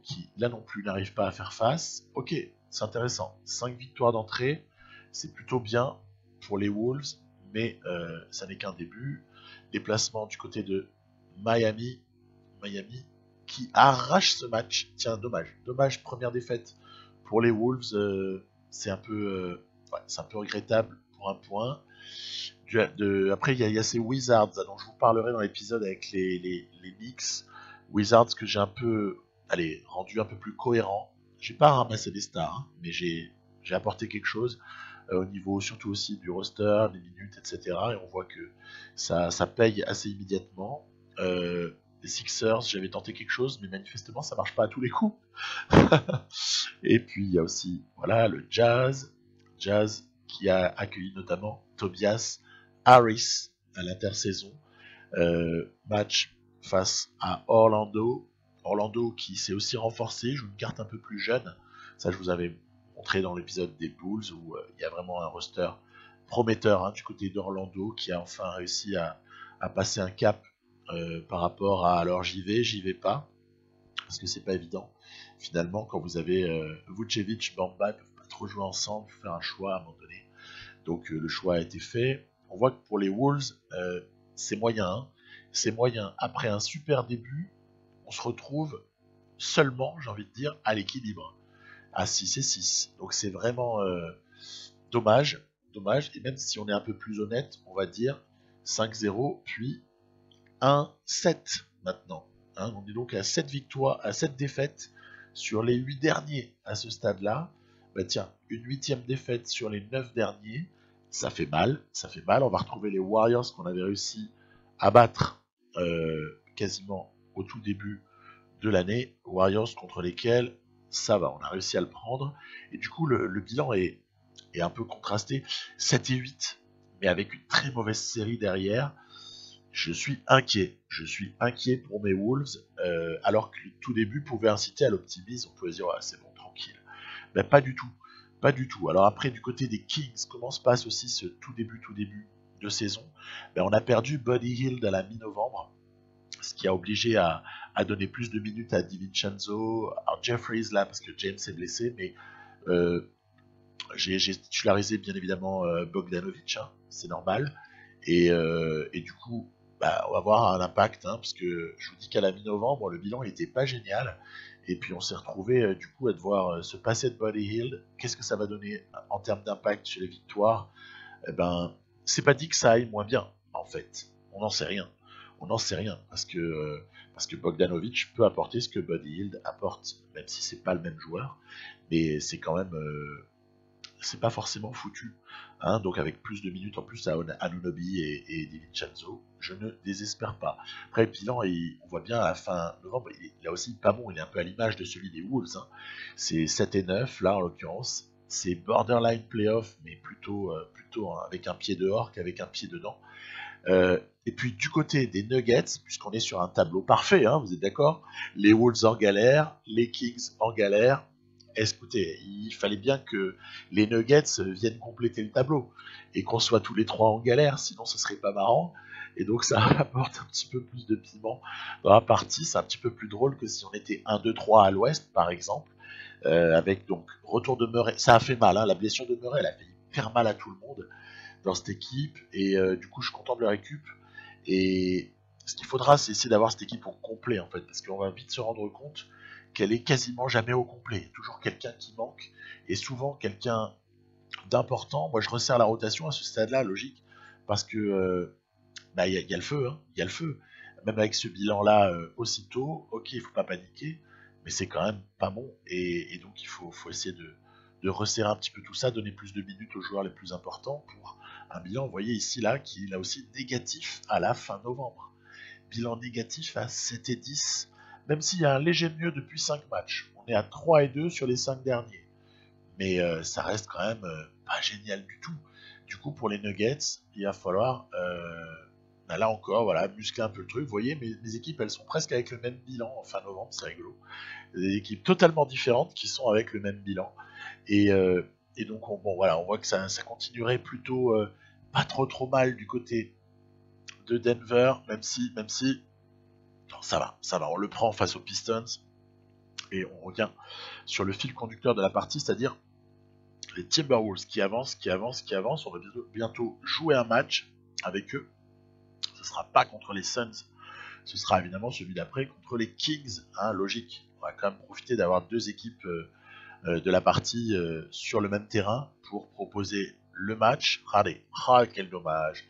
[SPEAKER 1] qui là non plus n'arrive pas à faire face. Ok, c'est intéressant. 5 victoires d'entrée, c'est plutôt bien pour les Wolves, mais ça n'est qu'un début. Déplacement du côté de Miami qui arrache ce match. Tiens, dommage, première défaite pour les Wolves. C'est un peu regrettable pour un point. Après, il y a ces Wizards dont je vous parlerai dans l'épisode avec les Knicks. Wizards que j'ai un peu rendu un peu plus cohérent. J'ai pas ramassé des stars, hein, mais j'ai apporté quelque chose au niveau surtout aussi du roster, des minutes, etc. Et on voit que ça paye assez immédiatement. Les Sixers, j'avais tenté quelque chose, mais manifestement ça marche pas à tous les coups. Et puis il y a aussi voilà le Jazz qui a accueilli notamment Tobias Harris à l'intersaison. Match face à Orlando qui s'est aussi renforcé, joue une carte un peu plus jeune. Ça, je vous avais montré dans l'épisode des Bulls où il y a vraiment un roster prometteur, hein, du côté d'Orlando qui a enfin réussi à passer un cap par rapport à alors j'y vais pas, parce que c'est pas évident. Finalement, quand vous avez Vucevic, Bamba, ils peuvent pas trop jouer ensemble, il faut faire un choix à un moment donné. Donc le choix a été fait. On voit que pour les Wolves, c'est moyen. Hein. C'est moyen. Après un super début, on se retrouve seulement, j'ai envie de dire, à l'équilibre. À 6 et 6. Donc c'est vraiment dommage. Et même si on est un peu plus honnête, on va dire 5-0, puis 1-7 maintenant. Hein. On est donc à 7 victoires, à 7 défaites sur les 8 derniers à ce stade-là. Bah tiens, une 8e défaite sur les 9 derniers. Ça fait mal. On va retrouver les Warriors qu'on avait réussi à battre quasiment au tout début de l'année. Warriors contre lesquels ça va, on a réussi à le prendre. Et du coup, le bilan est un peu contrasté. 7 et 8, mais avec une très mauvaise série derrière. Je suis inquiet pour mes Wolves, alors que le tout début pouvait inciter à l'optimisme. On pouvait se dire, ouais, c'est bon, tranquille. Ben, pas du tout. Alors après, du côté des Kings, comment se passe aussi ce tout début de saison? Ben, on a perdu Buddy Hield à la mi-novembre, ce qui a obligé à donner plus de minutes à DiVincenzo. Alors Jeffries là, parce que James est blessé, mais j'ai titularisé bien évidemment Bogdanovic, hein, c'est normal. Et du coup, bah, on va avoir un impact, hein, parce que je vous dis qu'à la mi-novembre, le bilan n'était pas génial. Et puis on s'est retrouvé du coup à devoir se passer de Buddy Hield. Qu'est-ce que ça va donner en termes d'impact sur les victoires? Eh ben, c'est pas dit que ça aille moins bien, en fait. On n'en sait rien. On n'en sait rien, parce que Bogdanovic peut apporter ce que Buddy Hield apporte, même si c'est pas le même joueur, mais c'est quand même... c'est pas forcément foutu. Hein, donc avec plus de minutes en plus à Anunoby et DiVincenzo, je ne désespère pas. Après le bilan, on voit bien à la fin novembre, il a aussi pas bon, il est un peu à l'image de celui des Wolves. Hein. C'est 7 et 9 là en l'occurrence. C'est borderline playoff, mais plutôt hein, avec un pied dehors qu'avec un pied dedans. Et puis du côté des Nuggets, puisqu'on est sur un tableau parfait, hein, vous êtes d'accord? Les Wolves en galère, les Kings en galère. Écoutez, il fallait bien que les Nuggets viennent compléter le tableau et qu'on soit tous les trois en galère, sinon ce serait pas marrant. Et donc ça apporte un petit peu plus de piment dans la partie. C'est un petit peu plus drôle que si on était 1-2-3 à l'ouest, par exemple, avec donc retour de Murray. Ça a fait mal, hein, la blessure de Murray, elle a fait hyper mal à tout le monde dans cette équipe. Et du coup, je suis content de le récup. Et ce qu'il faudra, c'est essayer d'avoir cette équipe au complet, en fait, parce qu'on va vite se rendre compte qu'elle est quasiment jamais au complet. Il y a toujours quelqu'un qui manque, et souvent quelqu'un d'important. Moi, je resserre la rotation à ce stade-là, logique, parce que y a le feu, hein, il y a le feu. Même avec ce bilan-là aussitôt, ok, il faut pas paniquer, mais c'est quand même pas bon, et donc il faut essayer de resserrer un petit peu tout ça, donner plus de minutes aux joueurs les plus importants pour un bilan, vous voyez ici, là, qui est là aussi négatif à la fin novembre. Bilan négatif à 7 et 10, même s'il y a un léger mieux depuis 5 matchs. On est à 3 et 2 sur les 5 derniers. Mais ça reste quand même pas génial du tout. Du coup, pour les Nuggets, il va falloir, là encore, voilà, muscler un peu le truc. Vous voyez, mes équipes, elles sont presque avec le même bilan en fin novembre, c'est rigolo. Des équipes totalement différentes qui sont avec le même bilan. Et donc, voilà, on voit que ça continuerait plutôt pas trop mal du côté de Denver, même si non, ça va, on le prend face aux Pistons, et on revient sur le fil conducteur de la partie, c'est-à-dire les Timberwolves qui avancent, on va bientôt jouer un match avec eux. Ce sera pas contre les Suns, ce sera évidemment celui d'après contre les Kings, hein, logique. On va quand même profiter d'avoir deux équipes de la partie sur le même terrain pour proposer le match. Regardez, quel dommage.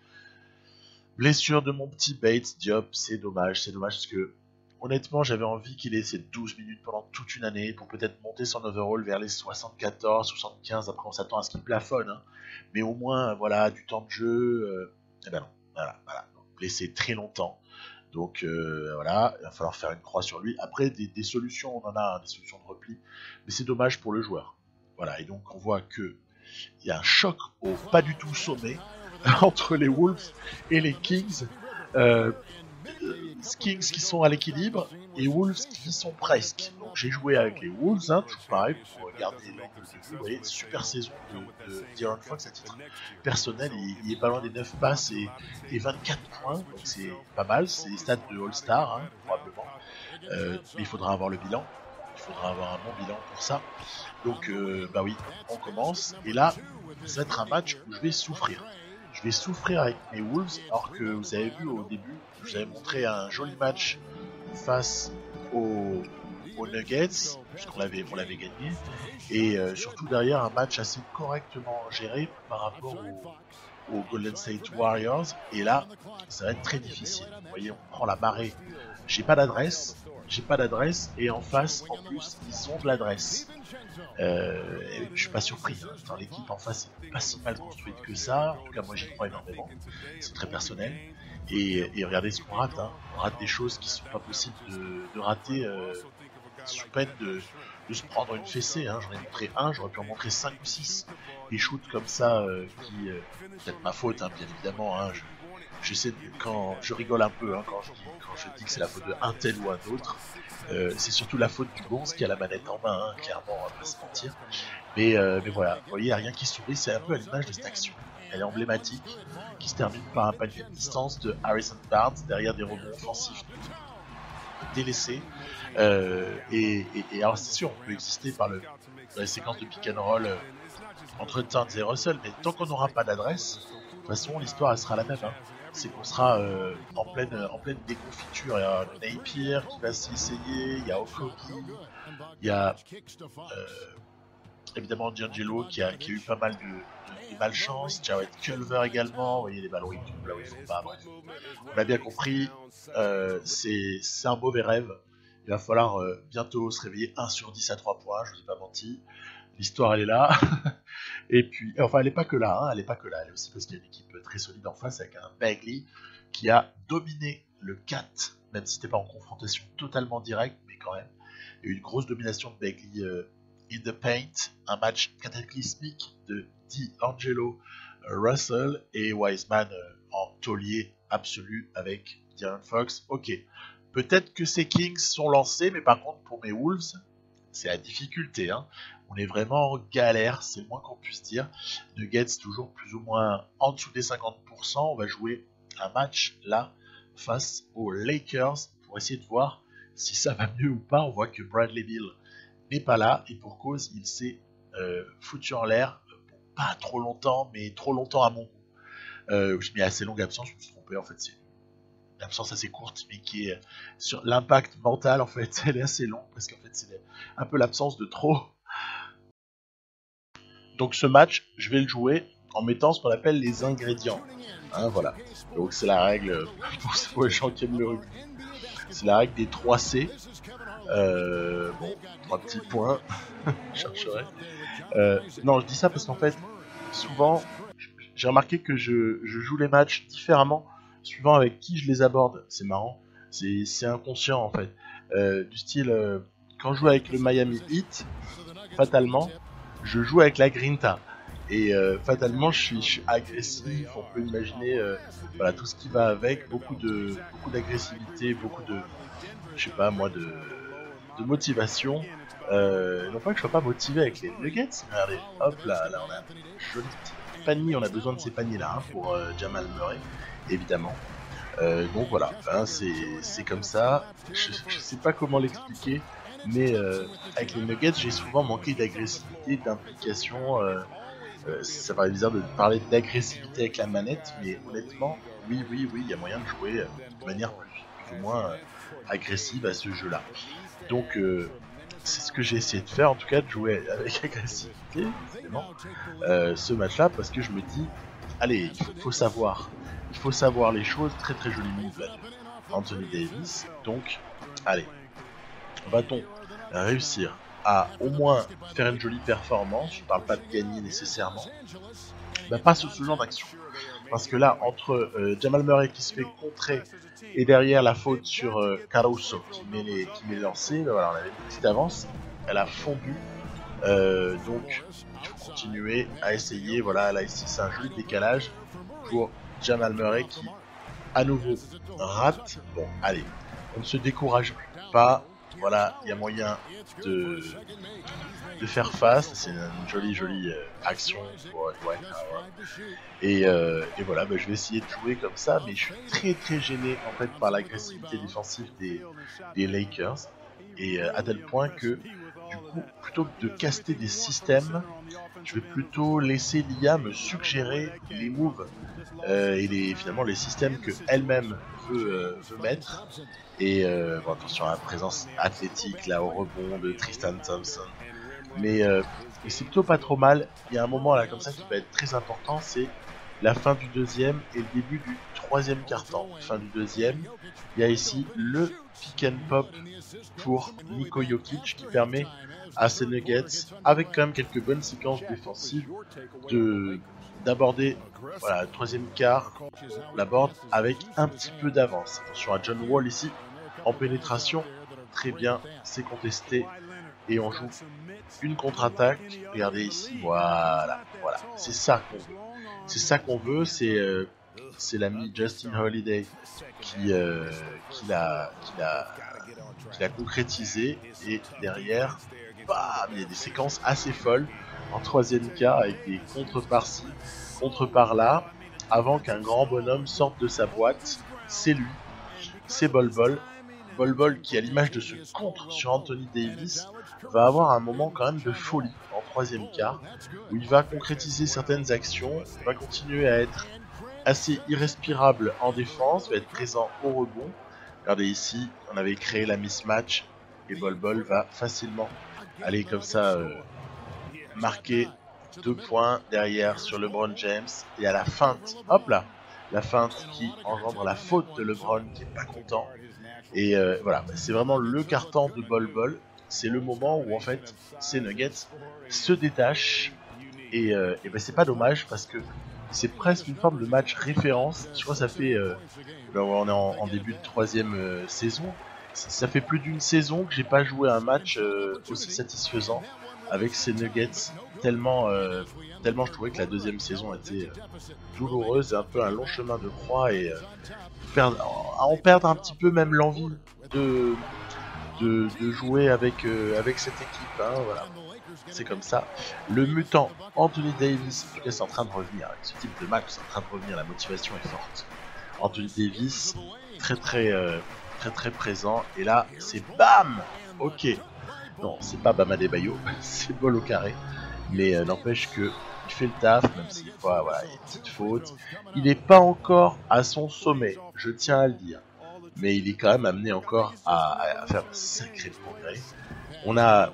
[SPEAKER 1] Blessure de mon petit Bates Diop, c'est dommage parce que honnêtement j'avais envie qu'il ait ces 12 minutes pendant toute une année pour peut-être monter son overall vers les 74, 75, après on s'attend à ce qu'il plafonne, hein. Mais au moins voilà, du temps de jeu, et ben non, voilà, blessé très longtemps, donc voilà, il va falloir faire une croix sur lui. Après des solutions, on en a, hein, des solutions de repli, mais c'est dommage pour le joueur, voilà, et donc on voit que il y a un choc au pas du tout sommet entre les Wolves et les Kings. Kings qui sont à l'équilibre et Wolves qui sont presque. Donc j'ai joué avec les Wolves, hein, toujours pareil, pour regarder l'angle de vue. Vous voyez, super saison de De'Aaron Fox à titre personnel. Il est pas loin des 9 passes et 24 points, donc c'est pas mal. C'est des stats de All-Star, hein, probablement. Mais il faudra avoir le bilan. Il faudra avoir un bon bilan pour ça. Donc, bah oui, on commence. Et là, ça va être un match où je vais souffrir. Je vais souffrir avec mes Wolves, alors que vous avez vu au début, je vous avais montré un joli match face aux Nuggets, puisqu'on l'avait gagné, et surtout derrière un match assez correctement géré par rapport aux Golden State Warriors, et là, ça va être très difficile. Vous voyez, on prend la marée, j'ai pas d'adresse, et en face, en plus, ils ont de l'adresse. Je suis pas surpris, hein. Enfin, l'équipe en face est pas si mal construite que ça. En tout cas, moi j'y crois énormément. C'est très personnel. Et regardez ce qu'on rate, hein. On rate des choses qui sont pas possibles de rater sous peine de se prendre une fessée, hein. J'en ai montré un, j'aurais pu en montrer 5 ou 6. Des shoots comme ça qui, peut-être ma faute, hein, bien évidemment, hein. Quand je rigole un peu, hein, quand je dis que c'est la faute d'un tel ou un autre, c'est surtout la faute du Gonz qui a la manette en main, hein, clairement, on va pas se mentir. Mais voilà, vous voyez, il n'y a rien qui sourit, c'est un peu à l'image de cette action. Elle est emblématique, qui se termine par un panier de distance de Harrison Barnes derrière des rebonds offensifs délaissés. Et alors c'est sûr, on peut exister dans les séquences de pick and roll entre Towns et Russell, mais tant qu'on n'aura pas d'adresse, de toute façon l'histoire elle sera la même, hein. C'est qu'on sera en pleine déconfiture. Il y a Napier qui va s'y essayer, il y a Okogie, il y a évidemment D'Angelo qui a eu pas mal de malchance, Jared Culver également, vous voyez les ballons ils tombent là où il faut pas, bref. On a bien compris, c'est un mauvais rêve. Il va falloir bientôt se réveiller 1 sur 10 à 3 points, je vous ai pas menti. L'histoire elle est là. Et puis, enfin elle est pas que là, hein, elle est pas que là, elle est aussi parce qu'il y a une équipe très solide en face avec un Bagley qui a dominé le 4, même si c'était pas en confrontation totalement directe, mais quand même. Il y a eu une grosse domination de Bagley in the paint, un match cataclysmique de D'Angelo Russell et Wiseman en taulier absolu avec De'Aaron Fox. Ok, peut-être que ces Kings sont lancés, mais par contre pour mes Wolves, c'est la difficulté. Hein. On est vraiment en galère, c'est le moins qu'on puisse dire. Nuggets toujours plus ou moins en dessous des 50%. On va jouer un match là face aux Lakers pour essayer de voir si ça va mieux ou pas. On voit que Bradley Beal n'est pas là et pour cause il s'est foutu en l'air, pas trop longtemps mais trop longtemps à mon goût. J'ai mis assez longue absence, je me suis trompé en fait, c'est une absence assez courte mais qui est sur l'impact mental en fait, elle est assez longue parce qu'en fait c'est un peu l'absence de trop. Donc ce match, je vais le jouer en mettant ce qu'on appelle les ingrédients. Hein, voilà. Donc c'est la règle pour les gens qui aiment le rugby. C'est la règle des 3 C. Bon, 3 petits points. Je chercherai. Non, je dis ça parce qu'en fait, souvent, j'ai remarqué que je joue les matchs différemment suivant avec qui je les aborde. C'est marrant. C'est inconscient en fait. Du style, quand je joue avec le Miami Heat, fatalement, je joue avec la Grinta. Et fatalement, je suis agressif. On peut imaginer voilà, tout ce qui va avec, beaucoup d'agressivité, beaucoup de, je sais pas moi, de motivation. Non pas que je sois pas motivé avec les Nuggets. Regardez, hop là on a un joli petit panier. On a besoin de ces paniers là hein, pour Jamal Murray, évidemment. Donc voilà, hein, c'est comme ça. Je sais pas comment l'expliquer. Mais avec les Nuggets, j'ai souvent manqué d'agressivité, d'implication. Ça paraît bizarre de parler d'agressivité avec la manette, mais honnêtement, oui, il y a moyen de jouer de manière plus ou moins agressive à ce jeu-là. Donc, c'est ce que j'ai essayé de faire, en tout cas, de jouer avec agressivité, évidemment, ce match-là, parce que je me dis, allez, il faut savoir les choses. Très très joli move là, Anthony Davis. Donc, allez. Va-t-on réussir à au moins faire une jolie performance? Je parle pas de gagner nécessairement. Bah, pas sur ce genre d'action. Parce que là, entre Jamal Murray qui se fait contrer et derrière la faute sur Caruso qui met les lancers, bah, voilà, on avait une petite avance. Elle a fondu. Donc, il faut continuer à essayer. Voilà, là ici, c'est un joli décalage pour Jamal Murray qui, à nouveau, rate. Bon, allez, on ne se décourage pas. Voilà, il y a moyen de faire face. C'est une jolie action pour Dwight Howard. Et voilà, bah, je vais essayer de jouer comme ça, mais je suis très très gêné en fait par l'agressivité défensive des Lakers. Et à tel point que du coup, plutôt que de caster des systèmes, je vais plutôt laisser l'IA me suggérer les moves et finalement les systèmes que elle-même veut mettre. Et bon, attention à la présence athlétique là au rebond de Tristan Thompson. Mais c'est plutôt pas trop mal. Il y a un moment là comme ça qui va être très important, c'est la fin du deuxième et le début du troisième quart-temps. Fin du deuxième, il y a ici le pick and pop pour Niko Jokic qui permet à ces Nuggets, avec quand même quelques bonnes séquences défensives, d'aborder voilà, le troisième quart, on l'aborde avec un petit peu d'avance. Attention à John Wall ici, en pénétration, très bien, c'est contesté, et on joue une contre-attaque. Regardez ici, voilà, c'est ça qu'on veut. C'est ça qu'on veut, c'est l'ami Justin Holiday qui l'a concrétisé, et derrière, bam, il y a des séquences assez folles en troisième quart avec des contre par-ci, contre par-là, avant qu'un grand bonhomme sorte de sa boîte. C'est lui, c'est Bol Bol qui, à l'image de ce contre sur Anthony Davis, va avoir un moment quand même de folie en troisième quart, où il va concrétiser certaines actions, va continuer à être assez irrespirable en défense, va être présent au rebond. Regardez ici, on avait créé la mismatch, et Bol va facilement aller comme ça marqué 2 points derrière sur LeBron James. Et à la feinte, hop là, la feinte qui engendre la faute de LeBron qui est pas content. Et voilà, c'est vraiment le carton de Bol Bol. C'est le moment où en fait ces Nuggets se détachent. Et ben c'est pas dommage parce que c'est presque une forme de match référence. Je crois que ça fait, on est en début de 3e saison. Ça fait plus d'une saison que j'ai pas joué un match aussi satisfaisant avec ces Nuggets. Tellement je trouvais que la 2e saison était douloureuse et un peu un long chemin de croix et en perdre un petit peu même l'envie de, de jouer avec cette équipe. Hein, voilà. C'est comme ça. Le mutant Anthony Davis, en tout cas, c'est en train de revenir. Avec ce type de match, c'est en train de revenir. La motivation est forte. Anthony Davis, très présent. Et là, c'est BAM. Ok. Non, c'est pas Bam Adebayo, c'est bol au carré. Mais n'empêche que il fait le taf, même s'il fois, voilà, il y a une petite faute. Il n'est pas encore à son sommet, je tiens à le dire. Mais il est quand même amené encore à faire un sacré progrès. On a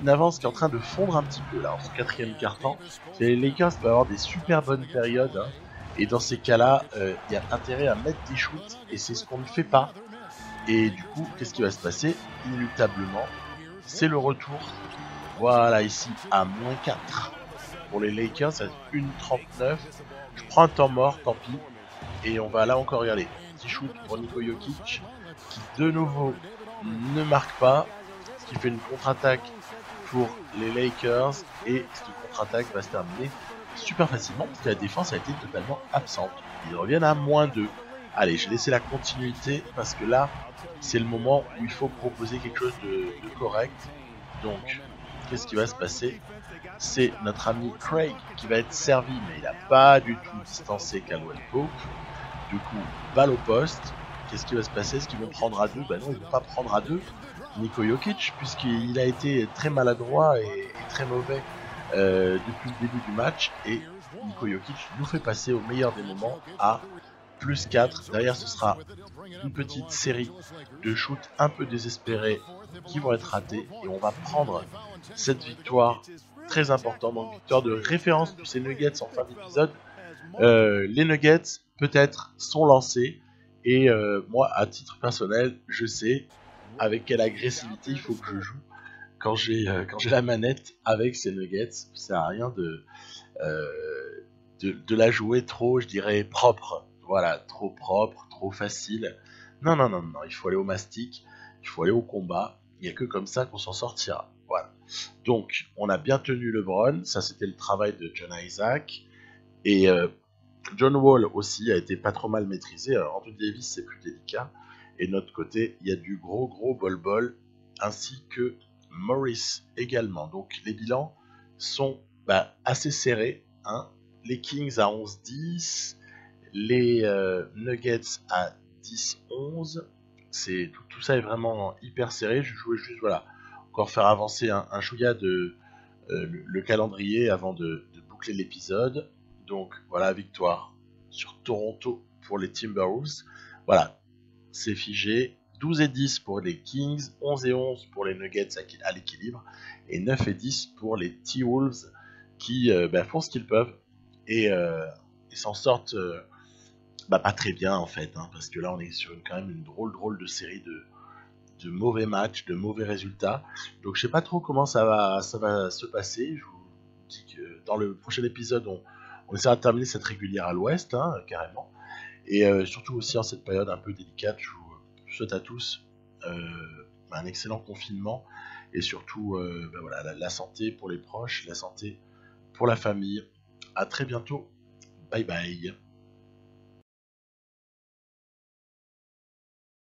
[SPEAKER 1] une avance qui est en train de fondre un petit peu là, en ce 4e quart-temps. Les Lakers peuvent avoir des super bonnes périodes. Hein, et dans ces cas-là, il y a intérêt à mettre des shoots. Et c'est ce qu'on ne fait pas. Et du coup, qu'est-ce qui va se passer? Inéluctablement, c'est le retour. Voilà, ici, à moins 4. Pour les Lakers, c'est 1,39. Je prends un temps mort, tant pis. Et on va là encore regarder. Petit shoot pour Niko Jokic, qui de nouveau ne marque pas. Ce qui fait une contre-attaque pour les Lakers. Et cette contre-attaque va se terminer super facilement, parce que la défense a été totalement absente. Ils reviennent à moins 2. Allez, je vais laisser la continuité, parce que là, c'est le moment où il faut proposer quelque chose de correct. Donc, qu'est-ce qui va se passer? C'est notre ami Craig qui va être servi, mais il n'a pas du tout distancé Caldwell Pope. Du coup, balle au poste. Qu'est-ce qui va se passer? Est-ce qu'ils vont prendre à 2? Bah non, ils ne vont pas prendre à 2. Niko Jokic, puisqu'il a été très maladroit et très mauvais depuis le début du match. Et Niko Jokic nous fait passer au meilleur des moments à plus 4. Derrière, ce sera une petite série de shoots un peu désespérés qui vont être ratés. Et on va prendre cette victoire très importante, donc victoire de référence pour ces Nuggets en fin d'épisode. Les Nuggets, peut-être, sont lancés. Et moi, à titre personnel, je sais avec quelle agressivité il faut que je joue quand j'ai la manette avec ces Nuggets. Ça sert à rien de la jouer trop, je dirais, propre. Voilà, trop propre, trop facile. Non, il faut aller au mastic, il faut aller au combat. Il n'y a que comme ça qu'on s'en sortira. Voilà. Donc, on a bien tenu LeBron. Ça, c'était le travail de John Isaac. Et John Wall aussi a été pas trop mal maîtrisé. Alors, Anthony Davis, c'est plus délicat. Et de notre côté, il y a du gros bol-bol, ainsi que Morris également. Donc, les bilans sont assez serrés. Hein. Les Kings à 11-10, les Nuggets à 10-11. Tout ça est vraiment hyper serré. Je jouais juste, voilà, encore faire avancer un chouïa de le calendrier avant de boucler l'épisode. Donc voilà, victoire sur Toronto pour les Timberwolves. Voilà, c'est figé. 12-10 pour les Kings, 11-11 pour les Nuggets à l'équilibre, et 9-10 pour les T-Wolves qui font ce qu'ils peuvent et ils s'en sortent pas très bien en fait, hein, parce que là on est sur quand même une drôle de série de mauvais matchs, de mauvais résultats. Donc je sais pas trop comment ça va se passer. Je vous dis que dans le prochain épisode, on essaiera de terminer cette régulière à l'ouest, hein, carrément. Et surtout aussi en cette période un peu délicate, je vous souhaite à tous un excellent confinement et surtout voilà, la santé pour les proches, la santé pour la famille. À très bientôt. Bye bye.